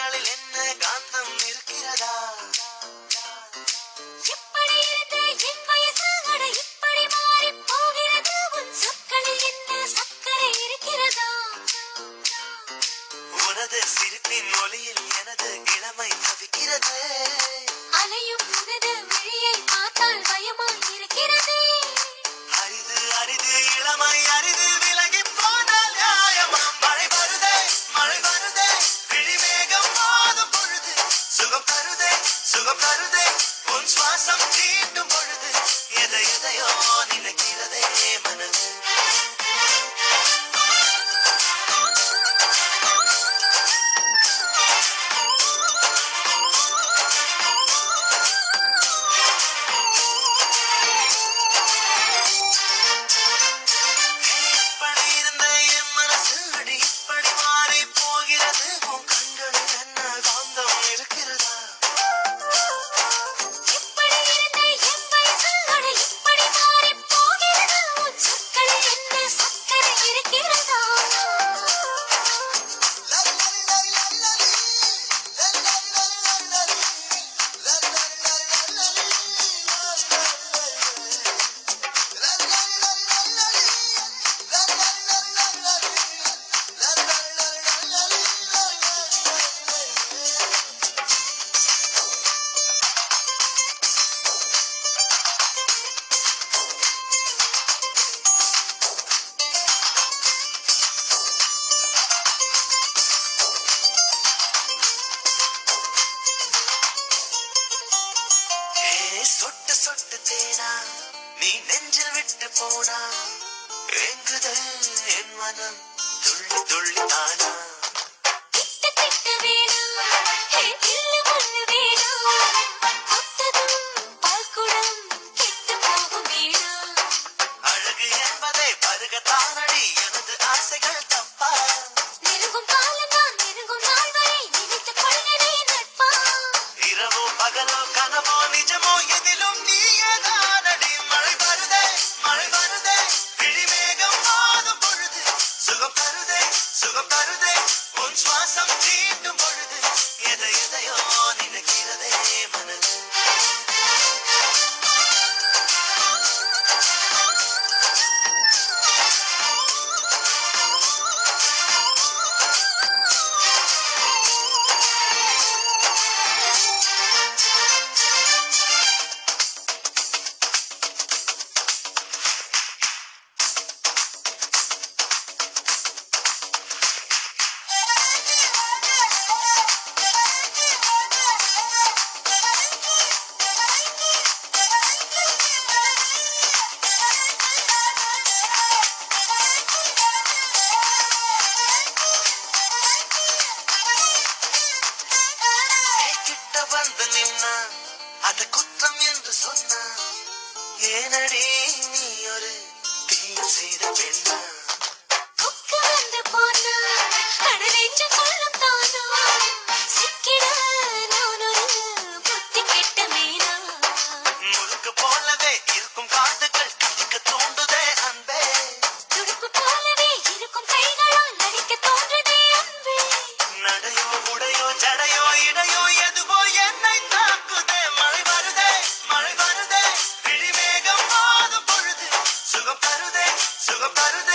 சொற்களில் என்ன காந்தம் இருக்கிறதா? எப்படி இருந்த என் வயசு அட இப்படி மாறி போகிறது உன் சொற்களில் என்ன சக்கரை இருக்கிறதா? உனது சிரிப்பின் ஒளியில் எனது இளமை தவிக்கிறது. அலையும் உனது விழியை பார்த்தால் பயமாய் இருக்கிறது. அரிது அரிது இளமை அரிது விலகி போனால் நியாயமாம். மழை வருதே மழை வருதே விழிவேகம் மாதும் பொழுது சுகம் தருதே சுகம் தருதே உன் சுவாசம் தீண்டும் பொழுது எதை எதையோ நினைக்கிறதே மனது. சொட்டு சொட்டு தேனா நீ நெஞ்சில் விட்டு போனா எங்குதே என் மனம் துள்ளி துள்ளி தானா. திட்ட திட்ட வேணா கிள்ளு முள்ளு வேணா கொத்ததும் பால்குடம் கெட்டு போகும் வேணா. அழகு என்பதை பருகத்தானடி எனது ஆசைகள் தப்பா. நெருங்கும் காலம் நான் நெருங்கும் நாள் வரை நினைத்துக் கொள்ளவே நட்பா. இரவோ பகலோ கனவோ நிஜமோ எதிலும் நீயேதானடி. மழை வருதே மழை வருதே விழிவேகம் மாதும் பொழுது சுகம் தருதே சுகம் தருதே உன் சுவாசம் தீண்டும் பொழுது எதை எதையோ நினைக்கிறதே மனது. வந்து நின்னா அத குற்றம் என்று சொன்னா ஏனடி நீ ஒரு தீய செய்த பெண்ணா. கொக்கு வந்து போனா கடலென்று கொள்ளும் தானா சிக்கிட நான் ஒரு புத்தி கெட்ட மீனா. முழுக்க போலவே இருக்கும் காதுகள் கடிக்க தோண்டுதே அன்பே. துடுப்பு போலவே இருக்கும் கைகளால் நடிக்க தோன்றுதே அன்பே. நடையோ உடையோ ஜடையோ இடையோ எதுவோ என்னை தாக்குதே. மழை வருதே மழை வருதே விழிவேகம் மாதும் பொழுது சுகம் தருதே சுகம் தருதே